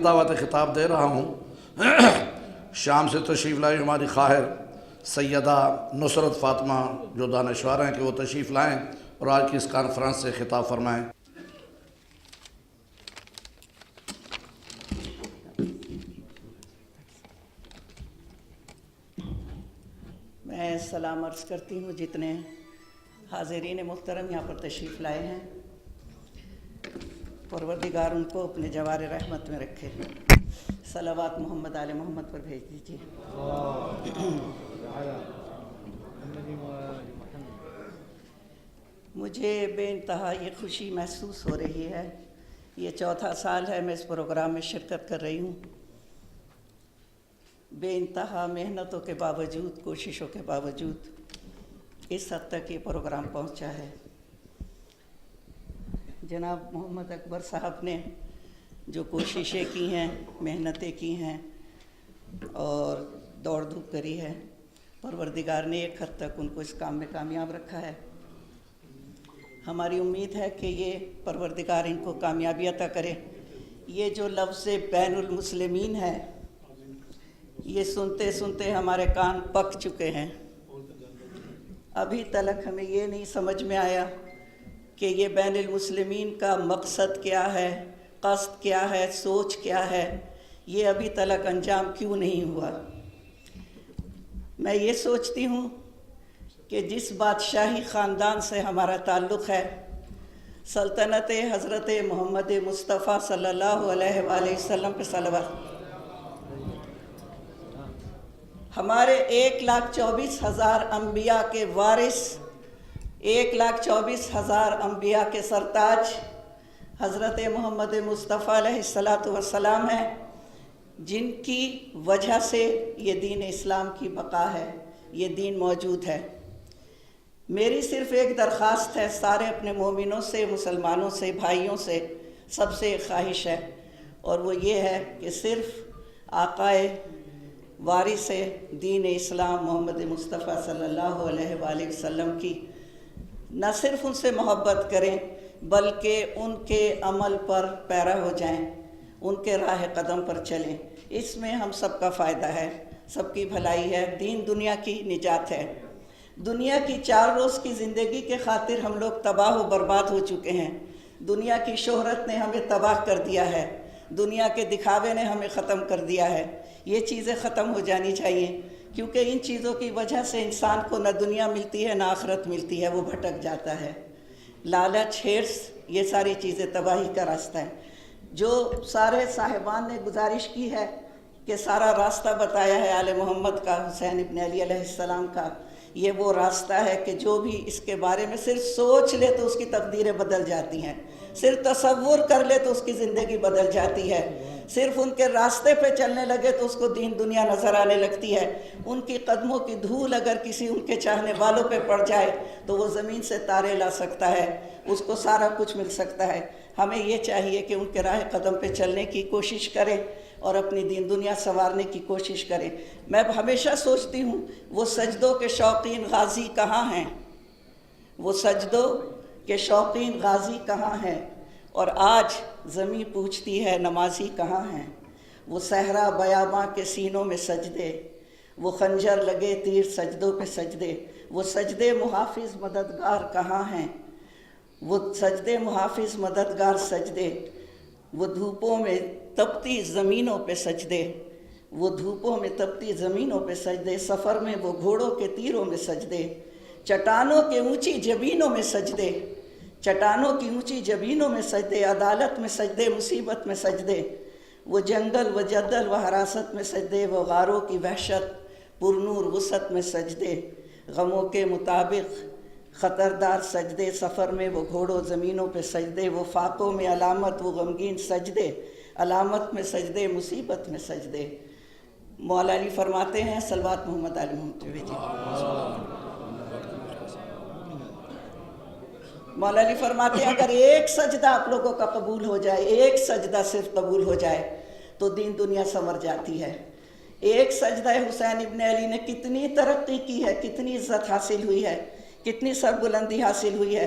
دعوت خطاب دے رہا ہوں۔ شام سے تشریف لائی ہماری خواہر سیدہ نصرت فاطمہ جو دانشور ہیں کہ وہ تشریف لائیں اور آج کی اس کانفرنس سے خطاب فرمائیں۔ میں سلام عرض کرتی ہوں جتنے حاضرین محترم یہاں پر تشریف لائے ہیں، پروردگار ان کو اپنے جوار رحمت میں رکھے۔ صلوات محمد آل محمد پر بھیج دیجیے۔ مجھے بے انتہا یہ خوشی محسوس ہو رہی ہے، یہ چوتھا سال ہے میں اس پروگرام میں شرکت کر رہی ہوں۔ بے انتہا محنتوں کے باوجود، کوششوں کے باوجود اس حد تک یہ پروگرام پہنچا ہے۔ جناب محمد اکبر صاحب نے جو کوششیں کی ہیں، محنتیں کی ہیں اور دوڑ دھوپ کری ہے، پروردگار نے ایک حد تک ان کو اس کام میں کامیاب رکھا ہے۔ ہماری امید ہے کہ یہ پروردگار ان کو کامیابی عطا کرے۔ یہ جو لفظ بین المسلمین ہے، یہ سنتے سنتے ہمارے کان پک چکے ہیں۔ ابھی تلک ہمیں یہ نہیں سمجھ میں آیا کہ یہ بین المسلمین کا مقصد کیا ہے، قصد کیا ہے، سوچ کیا ہے، یہ ابھی تلک انجام کیوں نہیں ہوا۔ میں یہ سوچتی ہوں کہ جس بادشاہی خاندان سے ہمارا تعلق ہے، سلطنت حضرت محمد مصطفیٰ صلی اللہ علیہ وآلہ وسلم پہ صلوات، ہمارے 1,24,000 انبیاء کے وارث، 1,24,000 انبیاء کے سرتاج حضرت محمد مصطفیٰ علیہ السلام ہیں، جن کی وجہ سے یہ دین اسلام کی بقا ہے، یہ دین موجود ہے۔ میری صرف ایک درخواست ہے سارے اپنے مومنوں سے، مسلمانوں سے، بھائیوں سے، سب سے ایک خواہش ہے، اور وہ یہ ہے کہ صرف آقائے وارث دین اسلام محمد مصطفیٰ صلی اللہ علیہ وآلہ وسلم کی نہ صرف ان سے محبت کریں بلکہ ان کے عمل پر پیرا ہو جائیں، ان کے راہ قدم پر چلیں۔ اس میں ہم سب کا فائدہ ہے، سب کی بھلائی ہے، دین دنیا کی نجات ہے۔ دنیا کی 4 روز کی زندگی کے خاطر ہم لوگ تباہ و برباد ہو چکے ہیں۔ دنیا کی شہرت نے ہمیں تباہ کر دیا ہے، دنیا کے دکھاوے نے ہمیں ختم کر دیا ہے۔ یہ چیزیں ختم ہو جانی چاہیے، کیونکہ ان چیزوں کی وجہ سے انسان کو نہ دنیا ملتی ہے نہ آخرت ملتی ہے، وہ بھٹک جاتا ہے۔ لالچ، ہرس، یہ ساری چیزیں تباہی کا راستہ ہے۔ جو سارے صاحبان نے گزارش کی ہے کہ سارا راستہ بتایا ہے آل محمد کا، حسین ابن علی علیہ السلام کا، یہ وہ راستہ ہے کہ جو بھی اس کے بارے میں صرف سوچ لے تو اس کی تقدیریں بدل جاتی ہیں، صرف تصور کر لے تو اس کی زندگی بدل جاتی ہے، صرف ان کے راستے پہ چلنے لگے تو اس کو دین دنیا نظر آنے لگتی ہے۔ ان کی قدموں کی دھول اگر کسی ان کے چاہنے والوں پہ پڑ جائے تو وہ زمین سے تارے لا سکتا ہے، اس کو سارا کچھ مل سکتا ہے۔ ہمیں یہ چاہیے کہ ان کے راہ قدم پہ چلنے کی کوشش کریں اور اپنی دین دنیا سنوارنے کی کوشش کریں۔ میں ہمیشہ سوچتی ہوں وہ سجدوں کے شوقین غازی کہاں ہیں، وہ سجدوں کے شوقین غازی کہاں ہیں، اور آج زمین پوچھتی ہے نمازی کہاں ہیں۔ وہ صحرا بیاباں کے سینوں میں سجدے، وہ خنجر لگے تیر سجدوں پہ سجدے، وہ سجدے محافظ مددگار کہاں ہیں، وہ سجدے محافظ مددگار سجدے، وہ دھوپوں میں تپتی زمینوں پہ سجدے، وہ دھوپوں میں تپتی زمینوں پہ سجدے، سفر میں وہ گھوڑوں کے تیروں میں سجدے، چٹانوں کے اونچی جبینوں میں سجدے، چٹانوں کی اونچی جبینوں میں سجدے، عدالت میں سجدے، مصیبت میں سجدے، وہ جنگل و جدل و حراست میں سجدے، وہ غاروں کی وحشت پرنور وسعت میں سجدے، غموں کے مطابق خطردار سجدے، سفر میں وہ گھوڑوں زمینوں پہ سجدے، وہ فاقوں میں علامت وہ غمگین سجدے، علامت میں سجدے، مصیبت میں سجدے۔ مولا علی فرماتے ہیں صلوات محمد علی محمد۔ مولا علی فرماتے ہیں اگر ایک سجدہ آپ لوگوں کا قبول ہو جائے، ایک سجدہ صرف قبول ہو جائے تو دین دنیا سنور جاتی ہے۔ ایک سجدہ حسین ابن علی نے کتنی ترقی کی ہے، کتنی عزت حاصل ہوئی ہے، کتنی سربلندی حاصل ہوئی ہے۔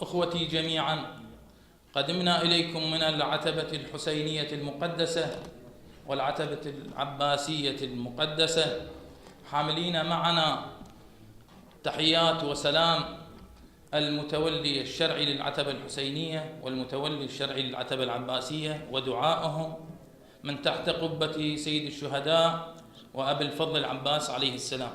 أخوتي جميعا، قدمنا إليكم من العتبة الحسينية المقدسة والعتبة العباسية المقدسة حاملين معنا تحيات وسلام المتولي الشرعي للعتبة الحسينية والمتولي الشرعي للعتبة العباسية، ودعائهم من تحت قبة سيد الشهداء وأبي الفضل العباس عليه السلام.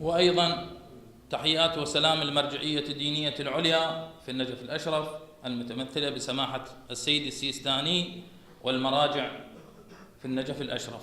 وأيضا تحيات وسلام المرجعية الدينية العليا في النجف الأشرف المتمثلة بسماحة السيد السيستاني والمراجع في النجف الأشرف.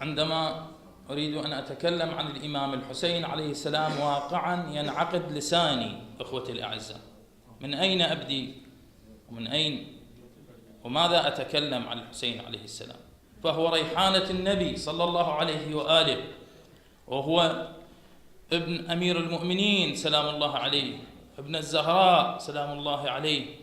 عندما أريد أن أتكلم عن الإمام الحسين عليه السلام واقعا ينعقد لساني أخوتي الأعزاء. من أين أبدي ومن أين وماذا أتكلم عن الحسين عليه السلام؟ فهو ريحانة النبي صلى الله عليه وآله، وهو ابن أمير المؤمنين سلام الله عليه، ابن الزهراء سلام الله عليه.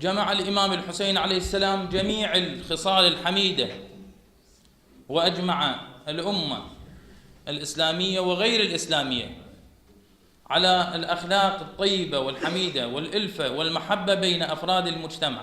جمع الإمام الحسين عليه السلام جميع الخصال الحميدة، وأجمع الأمة الإسلامية وغير الإسلامية على الأخلاق الطيبة والحميدة والألفة والمحبة بين أفراد المجتمع.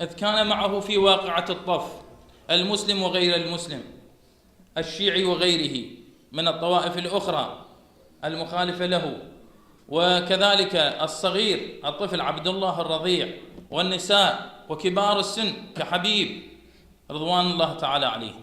إذ كان معه في واقعة الطف المسلم وغير المسلم، الشيعي وغيره من الطوائف الأخرى المخالفة له، وكذلك الصغير الطفل عبد الله الرضيع، والنساء وكبار السن كحبيب رضوان الله تعالى عليهم.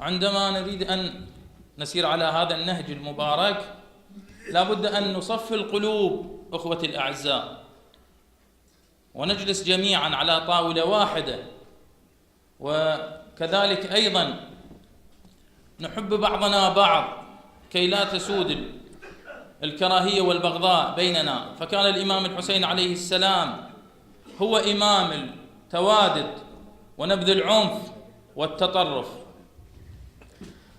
عندما نريد أن نسير على هذا النهج المبارك لابد أن نصفي القلوب أخوتي الأعزاء، ونجلس جميعا على طاولة واحدة، وكذلك أيضا نحب بعضنا بعض كي لا تسود الكراهية والبغضاء بيننا. فكان الإمام الحسين عليه السلام هو إمام التوادد ونبذ العنف والتطرف.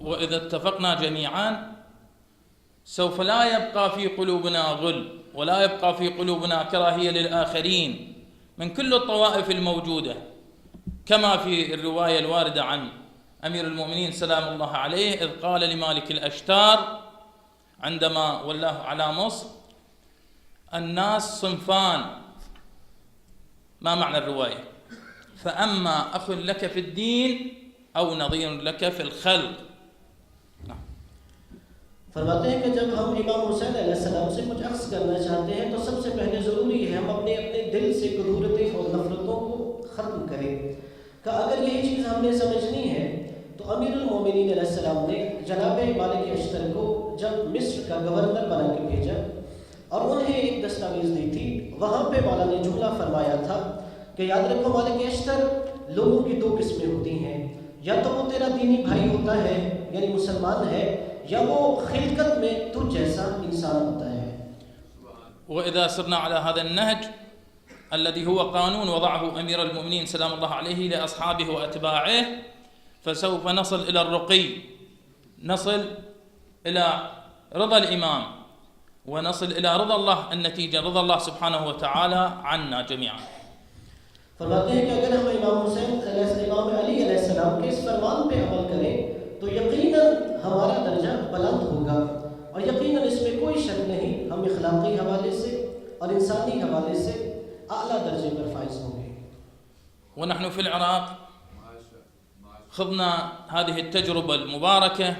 وإذا اتفقنا جميعا سوف لا يبقى في قلوبنا غل ولا يبقى في قلوبنا كراهية للآخرين من كل الطوائف الموجودة، كما في الرواية الواردة عن أمير المؤمنين سلام الله عليه إذ قال لمالك الأشتار عندما ولاه على مصر: الناس صنفان. ما معنى الرواية؟ فأما أخ لك في الدين أو نظير لك في الخلق. فرماتے ہیں کہ جب ہم امام حسین علیہ السلام سے کچھ عکس کرنا چاہتے ہیں تو سب سے پہلے ضروری ہے ہم اپنے دل سے کدورتیں اور نفرتوں کو ختم کریں. کہ اگر یہی چیز ہم نے سمجھنی ہے تو امیر المومنین علیہ السلام نے جناب مالک اشتر کو جب مصر کا گورنر بنا کے بھیجا اور انہیں ایک دستاویز دی تھی، وہاں پہ مولا نے جملہ فرمایا تھا کہ یاد رکھو مالک اشتر، لوگوں کی دو قسمیں ہوتی ہیں، یا تو وہ تیرا دینی بھائی ہوتا ہے یعنی مسلمان ہے، یا وہ خلقت میں تو جیسا انسان ہوتا ہے. وإذا سرنا على هذا النهج الذي هو قانون وضعه أمير المؤمنين سلام الله عليه لأصحابه وأتباعه، فسوف نصل إلى الرقي، نصل إلى رضا الإمام، ونصل إلى رضا الله، النتيجة رضا الله سبحانه وتعالى عنا جميعا. فرماتے ہیں کہ اگر ہم امام علی علیہ السلام کے اس فرمان پہ عمل کریں تو یقیناً ہمارا درجہ بلند ہوگا، اور یقیناً اس میں کوئی شک نہیں، ہم اخلاقی حوالے سے اور انسانی حوالے سے اعلیٰ درجے پر فائز ہوں گے. ونحن في العراق خضنا هذه التجربة المباركة،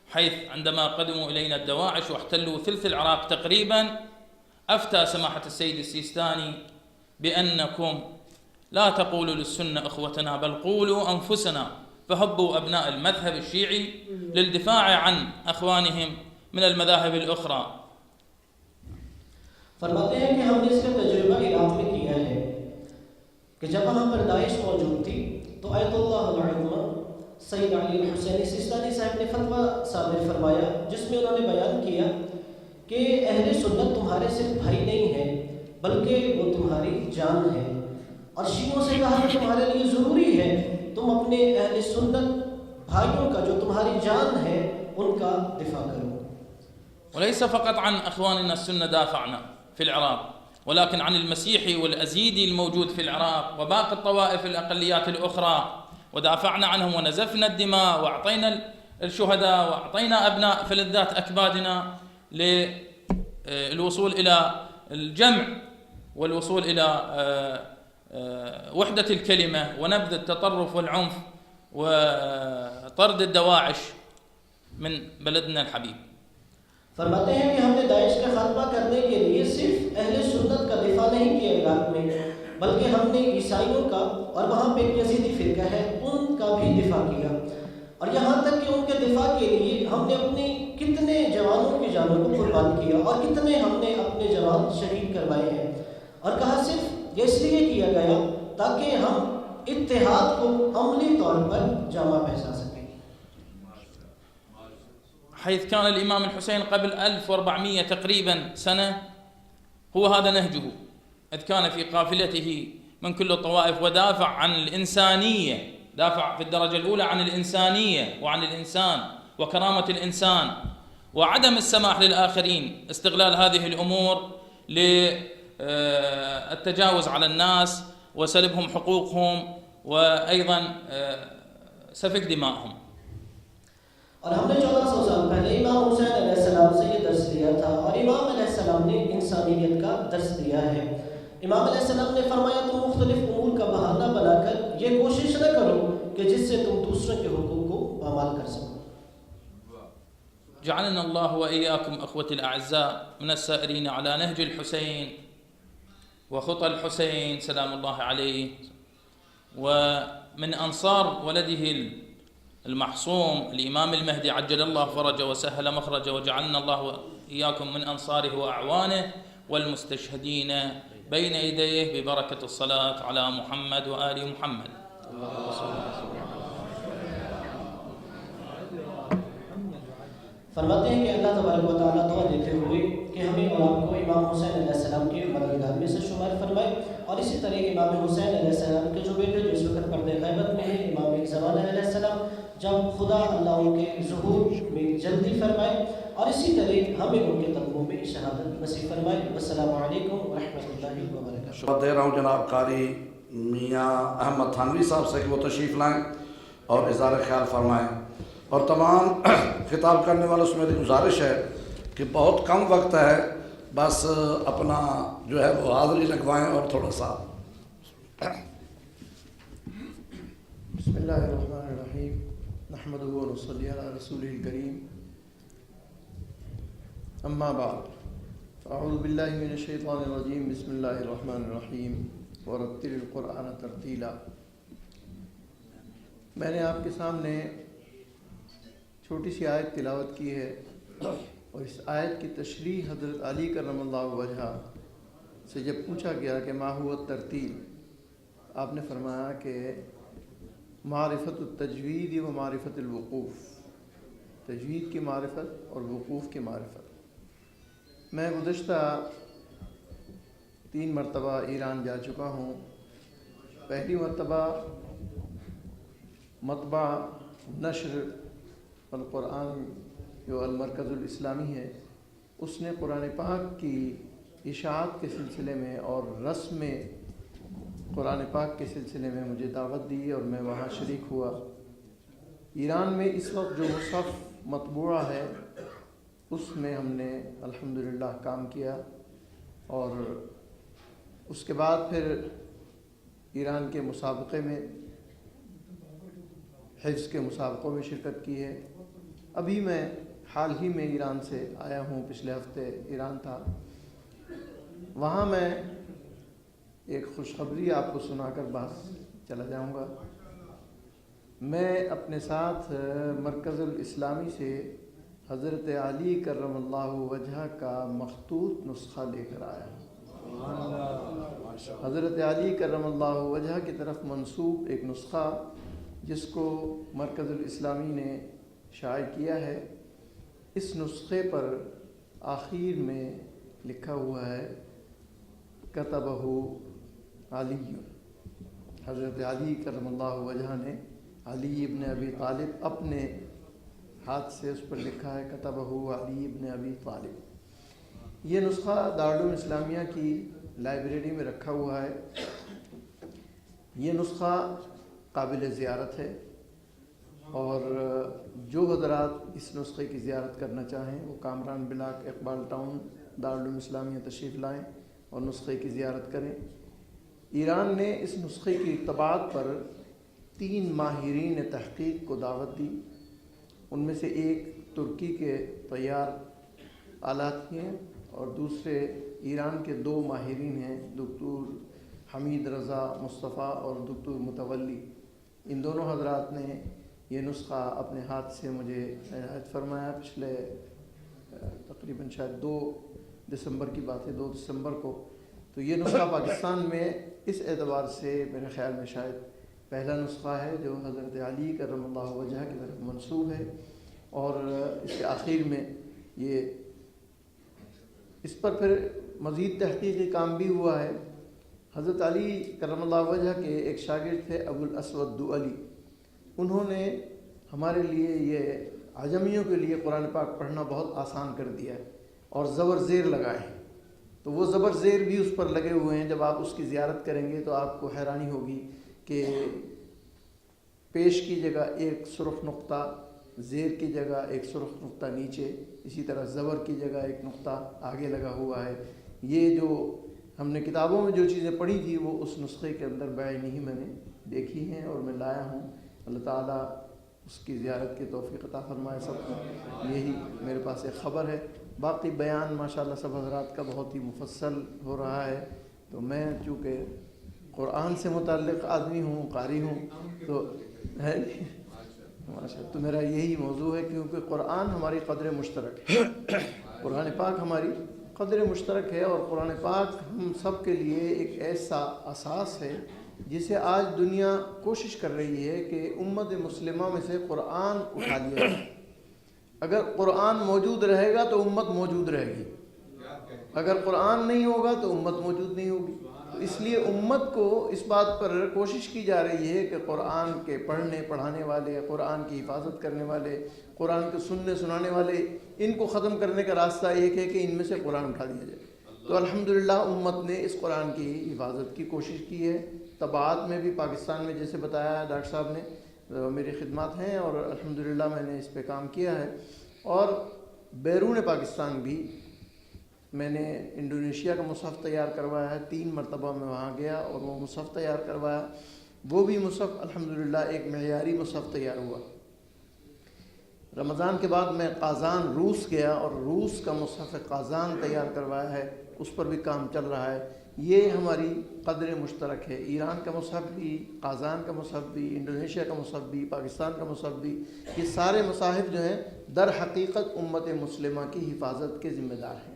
حيث عندما قدموا إلينا الدواعش واحتلوا ثلث العراق تقريبا، أفتى سماحة السيد السيستاني بأنكم لا تقولوا للسنة أخوتنا بل قولوا أنفسنا، فهبوا أبناء المذهب الشيعي للدفاع عن أخوانهم من المذاهب الأخرى. فرماتے ہیں کہ ہم نے اس کا تجربہ عراق میں کیا ہے کہ جب وہاں پر داعش موجود تھی تو آیت اللہ العظمہ سید علی الحسینی سیستانی صاحب نے فتویٰ صادر فرمایا، جس میں انہوں نے بیان کیا کہ اہل سنت تمہارے صرف بھائی نہیں ہیں بلکہ وہ تمہاری جان ہے، اور شیعوں سے کہا کہ تمہارے لیے ضروری ہے تم اپنے اہل سنت بھائیوں کا جو تمہاری جان ہے ان کا دفاع کرو. وليس فقط عن أخواننا السنة دافعنا في العراق، ولكن عن المسيحي والأزيدي الموجود في العراق وباقي الطوائف الأقليات الأخرى، ودافعنا عنهم ونزفنا الدماء وأعطينا الشهداء وأعطينا أبناء فلذات أكبادنا للوصول إلى الجمع والوصول إلى وحدة الكلمة ونبذ التطرف والعنف وطرد الدواعش من بلدنا الحبيب. فرماتے ہیں کہ ہم نے داعش کا خاتمہ کرنے کے لیے صرف اہل سنت کا دفاع نہیں کیا عراق میں، بلکہ ہم نے عیسائیوں کا اور وہاں پہ ایک یزیدی فرقہ ہے ان کا بھی دفاع کیا، اور یہاں تک کہ ان کے دفاع کے لیے ہم نے اپنی کتنے جوانوں کی جانوں کو قربان کیا اور کتنے ہم نے اپنے جوان شہید کروائے ہیں، اور کہا صرف یہ اس لیے کیا گیا تاکہ ہم اتحاد کو عملی طور پر جامع پہنچا سکیں. حيث كان الإمام الحسين قبل 1400 تقريبا سنة هو هذا نهجه، إذ كان في قافلته من كل الطوائف ودافع عن الإنسانية، دافع في الدرجة الأولى عن الإنسانية وعن الإنسان وكرامة الإنسان وعدم السماح للآخرين استغلال هذه الأمور للتجاوز على الناس وسلبهم حقوقهم وأيضا سفك دمائهم. اور ہم نے 1400 سال پہلے امام حسین علیہ السلام سے یہ درس لیا تھا، اور امام علیہ السلام نے انسانیت کا درس دیا ہے. امام علیہ السلام نے فرمایا تم مختلف امور کا بہانہ بنا کر یہ کوشش نہ کرو کہ جس سے تم دوسروں کے حقوق کو پامال کر سکو. جعلنا الله وإياكم أخوتي الأعزاء من السائرين على نهج الحسين وخطى الحسين سلام الله عليه، ومن أنصار ولده المحصوم الإمام المهدي عجل الله فرجه وسهل مخرجه، وجعلنا الله وإياكم من أنصاره وأعوانه والمستشهدين بين يديه ببركة الصلاة على محمد وآل محمد. فرماتے ہیں کہ اللہ تبارک و تعالیٰ دعا دیتے ہوئے کہ ہمیں اور آپ کو امام حسین علیہ السلام کے مددگار میں سے شمار فرمائے، اور اسی طرح امام حسین علیہ السلام کے جو بیٹے جو اس وقت پردے غیبت میں ہیں امام زمان علیہ السلام، جب خدا اللہ ان کے ظہور میں جلدی فرمائے، اور اسی طرح ہمیں ان کے قدموں میں شہادت نصیب فرمائے. السلام علیکم ورحمۃ اللہ وبرکاتہ. شکر دے رہا ہوں جناب قاری میاں احمد تھانوی صاحب سے کہ وہ تشریف لائیں اور اظہار خیال فرمائیں، اور تمام خطاب کرنے والوں سے میری گزارش ہے کہ بہت کم وقت ہے، بس اپنا جو ہے وہ حاضری لگوائیں اور تھوڑا سا بسم اللہ الرحمن الرحیم نحمدہ و نصلی علی رسولہ الکریم اما بعد اعوذ باللہ من الشیطان الرجیم بسم اللہ الرحمن الرحیم ورتل القرآن ترتیلا۔ میں نے آپ کے سامنے چھوٹی سی آیت تلاوت کی ہے، اور اس آیت کی تشریح حضرت علی کرم اللہ وجہہ سے جب پوچھا گیا کہ ما هو الترتیل، آپ نے فرمایا کہ معرفت التجوید و معرفت الوقوف، تجوید کی معرفت اور وقوف کی معرفت۔ میں گزشتہ 3 مرتبہ ایران جا چکا ہوں۔ پہلی مرتبہ مطبع نشر القرآن جو المرکز الاسلامی ہے، اس نے قرآن پاک کی اشاعت کے سلسلے میں اور رسم قرآن پاک کے سلسلے میں مجھے دعوت دی اور میں وہاں شریک ہوا۔ ایران میں اس وقت جو مصحف مطبوعہ ہے اس میں ہم نے الحمدللہ کام کیا، اور اس کے بعد پھر ایران کے مسابقے میں، حفظ کے مسابقوں میں شرکت کی ہے۔ ابھی میں حال ہی میں ایران سے آیا ہوں، پچھلے ہفتے ایران تھا۔ وہاں میں ایک خوشخبری آپ کو سنا کر باہر چلا جاؤں گا۔ میں اپنے ساتھ مرکز الاسلامی سے حضرت علی کرم اللہ وجہہ کا مخطوط نسخہ لے کر آیا ہوں۔ حضرت علی کرم اللہ وجہہ کی طرف منسوب ایک نسخہ جس کو مرکز الاسلامی نے شائع کیا ہے، اس نسخے پر آخر میں لکھا ہوا ہے کتبہ علی، حضرت علی کرم اللہ وجہہ نے علی ابن ابی طالب اپنے ہاتھ سے اس پر لکھا ہے کتبہ علی ابن ابی طالب۔ یہ نسخہ دارالعلوم اسلامیہ کی لائبریری میں رکھا ہوا ہے۔ یہ نسخہ قابل زیارت ہے، اور جو حضرات اس نسخے کی زیارت کرنا چاہیں وہ کامران بلاک اقبال ٹاؤن دارالعلوم اسلامیہ تشریف لائیں اور نسخے کی زیارت کریں۔ ایران نے اس نسخے کی طباعت پر 3 ماہرین تحقیق کو دعوت دی۔ ان میں سے ایک ترکی کے تیار آلات کی ہیں، اور دوسرے ایران کے 2 ماہرین ہیں، دکتور حمید رضا مصطفیٰ اور دکتور متولی۔ ان دونوں حضرات نے یہ نسخہ اپنے ہاتھ سے مجھے عنایت فرمایا۔ پچھلے تقریباً شاید 2 دسمبر کی بات ہے، 2 دسمبر کو۔ تو یہ نسخہ پاکستان میں اس اعتبار سے میرے خیال میں شاید پہلا نسخہ ہے جو حضرت علی کرم اللہ وجہہ کی طرف منسوب ہے، اور اس کے آخر میں یہ اس پر پھر مزید تحقیقی کام بھی ہوا ہے۔ حضرت علی کرم اللہ وجہہ کے ایک شاگرد تھے ابو الاسود دؤلی، انہوں نے ہمارے لیے یہ عجمیوں کے لیے قرآن پاک پڑھنا بہت آسان کر دیا ہے، اور زبر زیر لگائے ہیں۔ تو وہ زبر زیر بھی اس پر لگے ہوئے ہیں۔ جب آپ اس کی زیارت کریں گے تو آپ کو حیرانی ہوگی کہ پیش کی جگہ ایک سرخ نقطہ، زیر کی جگہ ایک سرخ نقطہ نیچے، اسی طرح زبر کی جگہ ایک نقطہ آگے لگا ہوا ہے۔ یہ جو ہم نے کتابوں میں جو چیزیں پڑھی تھی وہ اس نسخے کے اندر بعینی ہی میں نے دیکھی ہیں اور میں لایا ہوں۔ اللہ تعالیٰ اس کی زیارت کی توفیق عطا فرمائے سب کو۔ یہی میرے پاس ایک خبر ہے۔ باقی بیان ماشاءاللہ سب حضرات کا بہت ہی مفصل ہو رہا ہے، تو میں چونکہ قرآن سے متعلق آدمی ہوں، قاری ہوں، تو ہے ماشاءاللہ، تو میرا یہی موضوع ہے، کیونکہ قرآن ہماری قدر مشترک ہے، قرآن پاک ہماری قدر مشترک ہے، اور قرآن پاک ہم سب کے لیے ایک ایسا اساس ہے جسے آج دنیا کوشش کر رہی ہے کہ امت مسلمہ میں سے قرآن اٹھا لیا جائے۔ اگر قرآن موجود رہے گا تو امت موجود رہے گی، اگر قرآن نہیں ہوگا تو امت موجود نہیں ہوگی۔ تو اس لیے امت کو اس بات پر کوشش کی جا رہی ہے کہ قرآن کے پڑھنے پڑھانے والے، قرآن کی حفاظت کرنے والے، قرآن کے سننے سنانے والے، ان کو ختم کرنے کا راستہ ایک ہے کہ ان میں سے قرآن اٹھا دیا جائے۔ تو الحمدللہ امت نے اس قرآن کی حفاظت کی کوشش کی ہے۔ طباعت میں بھی پاکستان میں جیسے بتایا ڈاکٹر صاحب نے، میری خدمات ہیں، اور الحمدللہ میں نے اس پہ کام کیا ہے۔ اور بیرون پاکستان بھی میں نے انڈونیشیا کا مصحف تیار کروایا ہے، 3 مرتبہ میں وہاں گیا اور وہ مصحف تیار کروایا۔ وہ بھی مصحف الحمدللہ ایک معیاری مصحف تیار ہوا۔ رمضان کے بعد میں قازان روس گیا اور روس کا مصحف قازان تیار کروایا ہے، اس پر بھی کام چل رہا ہے۔ یہ ہماری قدر مشترک ہے، ایران کا مصحف بھی، قازان کا مصحف بھی، انڈونیشیا کا مصحف بھی، پاکستان کا مصحف بھی، یہ سارے مصاحف جو ہیں در حقیقت امت مسلمہ کی حفاظت کے ذمہ دار ہیں۔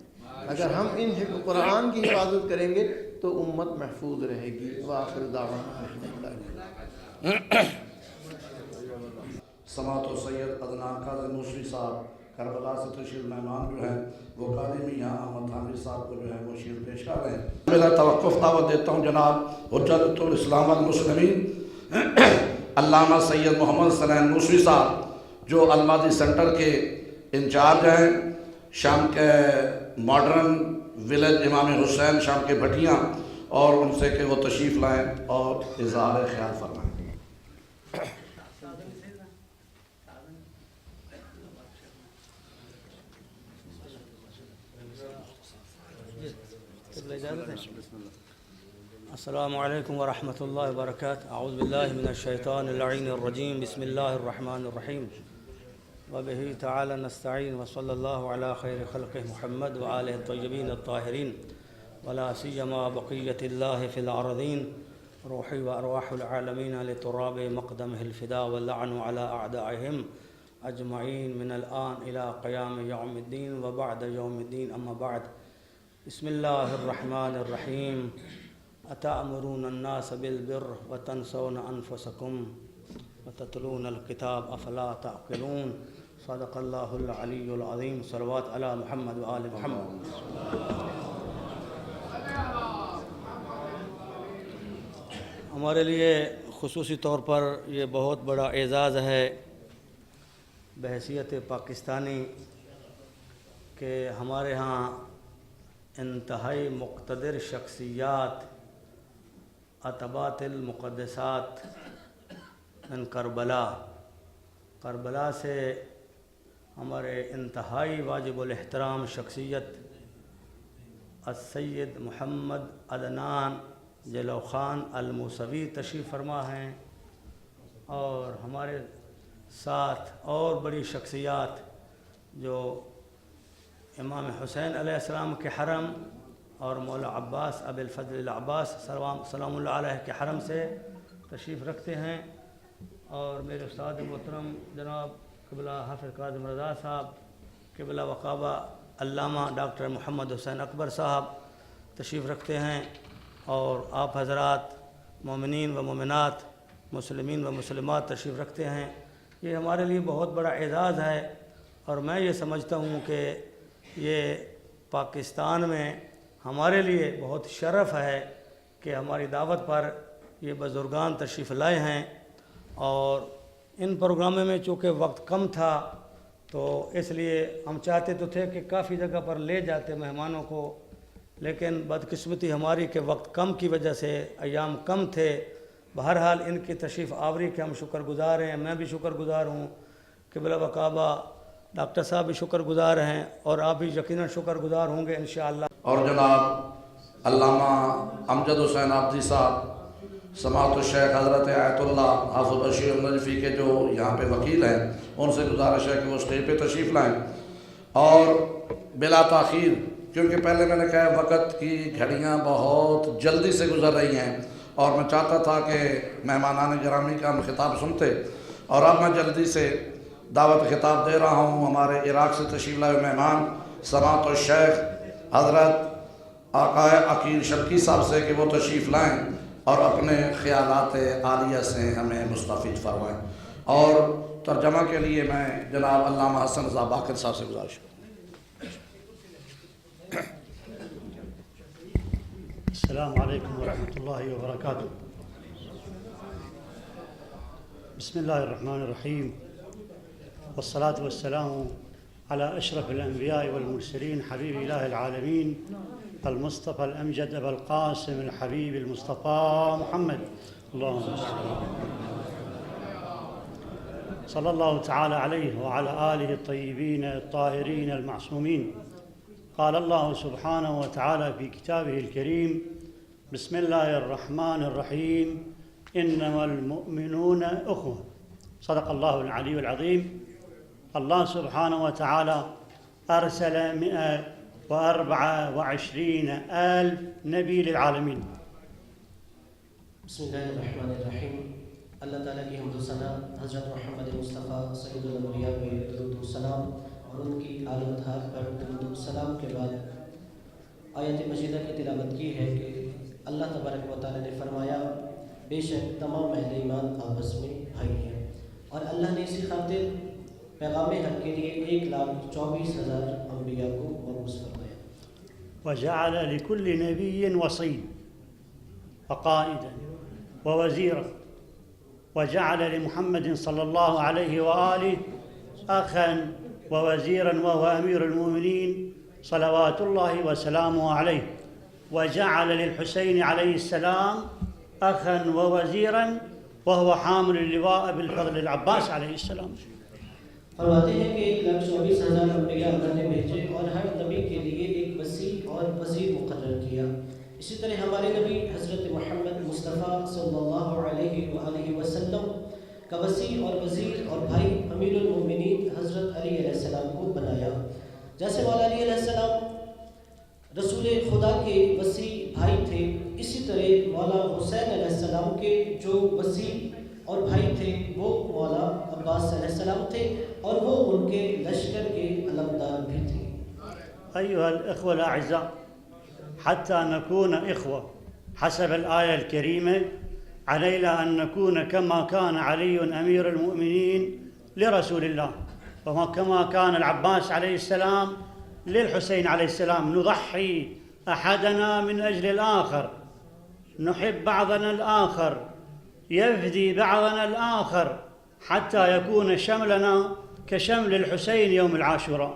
اگر ہم ان قرآن کی حفاظت کریں گے تو امت محفوظ رہے گی۔ وآخر دعوانا سماعت و سید عدنان قادری موسوی صاحب کربلا سے تشریف مہمان جو ہیں وہ قاضی میاں احمد حامد صاحب کو جو ہے وہ شیر پیش کر رہے ہیں۔ میرا توقف دعوت دیتا ہوں جناب حجت الاسلام والمسلمین علامہ سید محمد سلیم موسوی صاحب جو المادی سینٹر کے انچارج ہیں، شام کے ماڈرن ولیج امام حسین شام کے بھٹیاں، اور ان سے کہ وہ تشریف لائیں اور اظہار خیال فرمائیں۔ السلام علیکم ورحمۃ اللہ وبرکاتہ۔ اعوذ باللہ من الشیطان اللعین الرجیم، بسم اللہ الرحمن الرحیم، وبہ تعالی نستعین، وصلی اللہ علی خیر خلق محمد وآلہ الطیبین الطاہرین، ولا سیما بقیۃ اللہ فی الارضین، روحی وارواح العالمین لتراب مقدمہ الفدا واللعن علی اعدائہم اجمعین من الآن الی قیام یوم الدین وبعد یوم الدین، اما بعد۔ بسم اللہ الرحمن الرحیم، اتأمرون الناس بالبر وتنسون انفسکم وتتلون الکتاب افلا تعقلون، صدق اللہ العلی العظیم۔ صلوات علی محمد وآل محمد۔ ہمارے لیے خصوصی طور پر یہ بہت بڑا اعزاز ہے بحیثیت پاکستانی کہ ہمارے ہاں انتہائی مقتدر شخصیات اتبات المقدسات من کربلا سے ہمارے انتہائی واجب الاحترام شخصیت السید محمد عدنان جلو خان الموسوی تشریف فرما ہیں، اور ہمارے ساتھ اور بڑی شخصیات جو امام حسین علیہ السلام کے حرم اور مولا عباس ابی الفضل العباس سلام اللہ علیہ کے حرم سے تشریف رکھتے ہیں، اور میرے استاد محترم جناب قبلہ حافظ کاظم رضا صاحب، قبلہ وقابہ علامہ ڈاکٹر محمد حسین اکبر صاحب تشریف رکھتے ہیں، اور آپ حضرات مومنین و مومنات، مسلمین و مسلمات تشریف رکھتے ہیں۔ یہ ہمارے لیے بہت بڑا اعزاز ہے، اور میں یہ سمجھتا ہوں کہ یہ پاکستان میں ہمارے لیے بہت شرف ہے کہ ہماری دعوت پر یہ بزرگان تشریف لائے ہیں، اور ان پروگراموں میں چونکہ وقت کم تھا تو اس لیے ہم چاہتے تو تھے کہ کافی جگہ پر لے جاتے مہمانوں کو، لیکن بدقسمتی ہماری کہ وقت کم کی وجہ سے ایام کم تھے۔ بہرحال ان کی تشریف آوری کے ہم شکر گزار ہیں، میں بھی شکر گزار ہوں، قبلہ وقابہ ڈاکٹر صاحب بھی شکر گزار ہیں، اور آپ بھی یقیناً شکر گزار ہوں گے انشاءاللہ۔ اور جناب علامہ امجد حسین عابدی صاحب سماعت الشیخ حضرت آیت اللہ حافظ بشیر النجفی کے جو یہاں پہ وکیل ہیں، ان سے گزارش ہے کہ وہ اسٹیج پہ تشریف لائیں، اور بلا تاخیر، کیونکہ پہلے میں نے کہا وقت کی گھڑیاں بہت جلدی سے گزر رہی ہیں، اور میں چاہتا تھا کہ مہمانان گرامی کا ہم خطاب سنتے، اور اب میں جلدی سے دعوت خطاب دے رہا ہوں ہمارے عراق سے تشریف لائے مہمان سماعت الشیخ حضرت آقائے عقیل شرکی صاحب سے کہ وہ تشریف لائیں اور اپنے خیالات عالیہ سے ہمیں مستفید فرمائیں۔ اور ترجمہ کے لیے میں جناب علامہ حسن رضا باقر صاحب سے گزارش کروں۔ السلام علیکم ورحمۃ اللہ وبرکاتہ۔ بسم اللہ الرحمن الرحیم، والصلاة والسلام على اشرف الانبیاء والمرسلین حبیب الہ العالمین المصطفى الامجد ابا القاسم الحبیب المصطفى محمد اللهم صلی اللہ تعالی علیہ وعلى آلہ الطیبین الطاہرین المعصومین۔ قال اللہ سبحانہ وتعالی في كتابه الكريم بسم اللہ الرحمن الرحیم إنما المؤمنون أخوة. صدق الله العلي العظيم. الله سبحانه وتعالى أرسل 124,000 نبي للعالمين. بسم اللہ الرحمن الرحیم. اللہ تعالیٰ کی حمد و ثنا حضرت محمد مصطفیٰ سید الانبیاء پہ درود و سلام اور ان کی آل و اطہار پر درود و سلام کے بعد آیت مجیدہ کی تلاوت کی ہے کہ اللہ تبارک و تعالیٰ نے فرمایا بے شک تمام اہل ایمان آپس میں بھائی ہیں، اور اللہ نے اسی خاطر پیغام حق کے لیے 1,24,000 انبیاء کو مبعوث فرمایا. وجعل لكل نبي وصي وقائدا ووزيرا، وجعل لمحمد صلى الله عليه وآله أخا ووزيرا وهو أمير المؤمنين صلوات الله وسلامه عليه، وجعل للحسين عليه السلام أخا ووزيرا وهو حامل اللواء بالفضل العباس عليه السلام. فرماتے ہیں کہ 1,24,000 انبیاء اللہ نے بھیجے اور ہر نبی کے لیے ایک وسیع اور وزیر مقرر کیا. اسی طرح ہمارے نبی حضرت محمد مصطفیٰ صلی اللہ علیہ وآلہ وسلم کا وسیع اور وزیر اور بھائی امیر المومنین حضرت علی علیہ السلام کو بنایا. جیسے مولا علی علیہ السلام رسول خدا کے وسیع بھائی تھے، اسی طرح مولا حسین علیہ السلام کے جو وسیع اور بھائی تھے وہ مولا عباس علیہ السلام تھے، اور وہ ان کے لشکر کے علمدار بھی تھے. أيها الإخوة الأعزاء، حتى نكون إخوة حسب الآية الكريمة علينا أن نكون كما كان علي أمير المؤمنين لرسول الله، وكما كان العباس عليه السلام للحسين عليه السلام. نضحي أحدنا من أجل الآخر، نحب بعضنا الآخر، يفدي بعضنا الآخر، حتى يكون شملنا كشمل الحسين يوم العاشوراء.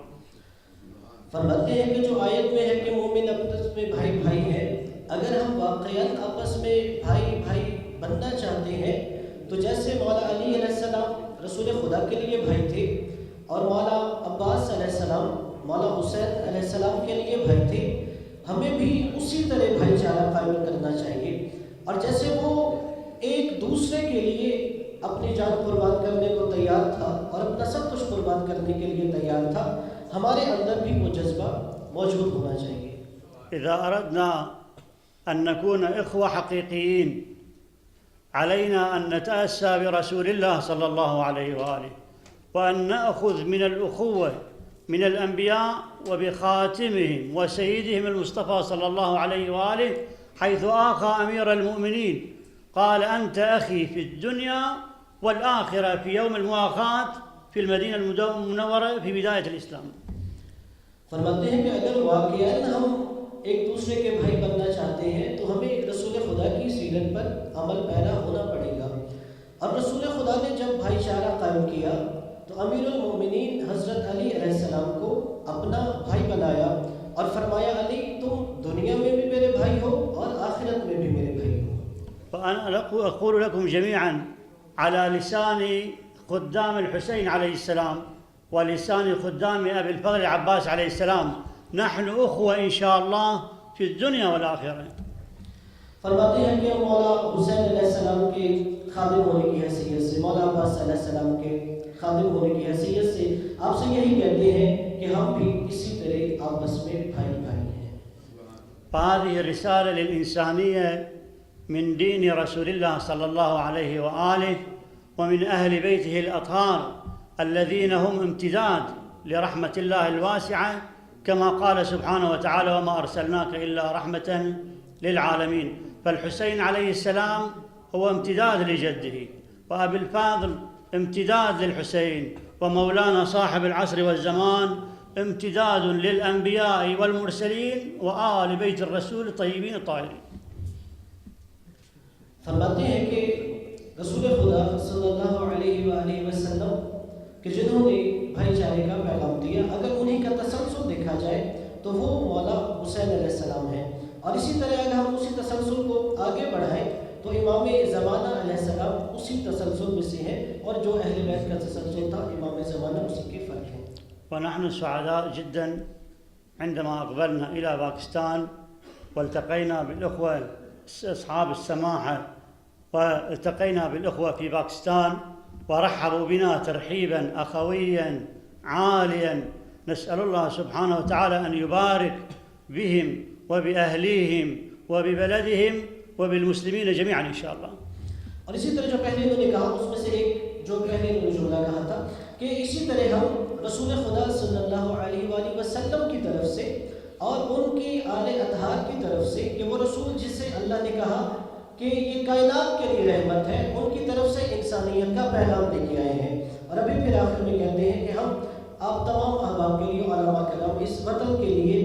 فرماتے ہیں کہ جو آیت میں ہے کہ مومن آپس میں بھائی بھائی ہیں، اگر ہم واقعاً آپس میں بھائی بھائی بننا چاہتے ہیں تو جیسے مولا علی علیہ السلام رسول خدا کے لیے بھائی تھے اور مولا عباس علیہ السلام مولا حسین علیہ السلام کے لیے بھائی تھے، ہمیں بھی اسی طرح بھائی چارہ قائم کرنا چاہیے. اور جیسے وہ ایک دوسرے کے لیے اپنی جان قربان کرنے کو تیار تھا اور اپنا سب کچھ قربان کرنے کے لیے تیار تھا، ہمارے اندر بھی وہ جذبہ موجود ہونا چاہیے. إذا أردنا أن نكون إخوة حقيقيين علينا أن نتأسى برسول الله صلى الله عليه وآله، وأن نأخذ من الأخوة من الأنبياء وبخاتمهم وسيدهم المصطفى صلى الله عليه وآله، حيث آخى أمير المؤمنين قال أنت أخي في الدنيا والآخرة في يوم المواخاة في المدينة المنورة في بداية الإسلام. فرماتے ہیں کہ اگر واقعاً ہم ایک دوسرے کے بھائی بننا چاہتے ہیں تو ہمیں رسول خدا کی سیرت پر عمل پیرا ہونا پڑے گا. اور رسول خدا نے جب بھائی چارہ قائم کیا تو امیر المومنین حضرت علی علیہ السلام کو اپنا بھائی بنایا اور فرمایا علی تم دنیا میں بھی میرے بھائی ہو اور آخرت میں بھی میرے بھائی ہو. وأنا أقول لكم جميعا على لسان خدام الحسين عليه السلام ولسان خدام أبي الفضل العباس عليه السلام، نحن أخوة إن شاء الله في الدنيا والآخرة. فرماتے ہیں کہ مولا حسین علیہ السلام کے خادم ہونے کی حیثیت سے، مولا عباس علیہ السلام کے خادم ہونے کی حیثیت سے آپ سے یہی کہتے ہیں کہ ہم بھی اسی طرح آپس میں بھائی بھائی ہیں. فهذه الرسالة للإنسانية من دين رسول الله صلى الله عليه وآله ومن أهل بيته الأطهار الذين هم امتداد لرحمة الله الواسعة، كما قال سبحانه وتعالى وما أرسلناك إلا رحمة للعالمين. فالحسين عليه السلام هو امتداد لجده، وأبي الفاضل امتداد للحسين، ومولانا صاحب العصر والزمان امتداد للأنبياء والمرسلين وآل بيت الرسول الطيبين الطاهرين. فرماتے ہیں کہ رسول خدا صلی اللہ علیہ وآلہ وسلم کہ جنہوں نے بھائی چارے کا پیغام دیا، اگر انہیں کا تسلسل دیکھا جائے تو وہ مولا حسین علیہ السلام ہیں. اور اسی طرح اگر ہم اسی تسلسل کو آگے بڑھائیں تو امام زمانہ علیہ السلام اسی تسلسل میں سے ہیں، اور جو اہل بیت کا تسلسل تھا امام زمانہ اسی کے فرق ہیں. ونحن سعداء جدا عندما أقبلنا إلى باكستان والتقينا بالأخوة أصحاب السماحة والتقينا بالأخوة في باكستان ورحبوا بنا ترحيبا أخويا عاليا. نسأل الله سبحانه وتعالى أن يبارك بهم وبأهليهم وببلدهم وبالمسلمين جميعا إن شاء الله. اور اسی طرح جو پہلے انہوں نے کہا اس میں سے ایک جو پہلے انہوں نے جملہ کہا تھا کہ اسی طرح ہم رسول خدا صلی اللہ علیہ وآلہ وسلم کی طرف سے اور ان کی آل اطہار کی طرف سے کہ وہ رسول جس سے اللہ نے کہا کہ یہ کائنات کے لیے رحمت ہے، ان کی طرف سے انسانیت کا پیغام لے کے آئے ہیں. اور ابھی پھر آخر میں کہتے ہیں کہ ہم آپ تمام احباب کے لیے علماء کرام اس وطن کے لیے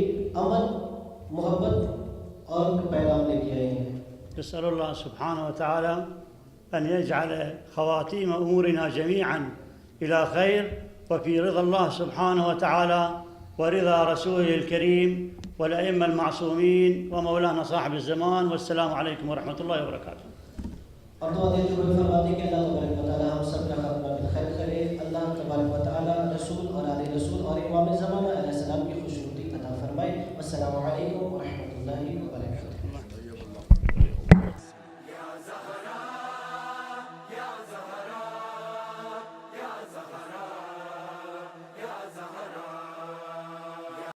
امن، محبت اور پیغام لے کے آئے ہیں. نسأل الله سبحانه وتعالى أن يجعل خواتيم أمورنا جميعا إلى خير وفي رضا الله سبحانه وتعالى ورضا رسوله الكريم والأئمة المعصومين ومولانا صاحب الزمان. والسلام عليكم ورحمة الله وبركاته. اور دعا دیتے ہوئے فرماتے کہ اللہ تبارک و تعالی ہم سب کا خاتمہ بالخیر کرے. اللہ تبارک و تعالی رسول اور آل رسول اور امام زمانہ علیہ السلام کی خوشنودی عطا فرمائے. والسلام علیکم ورحمۃ اللہ وبرکاتہ.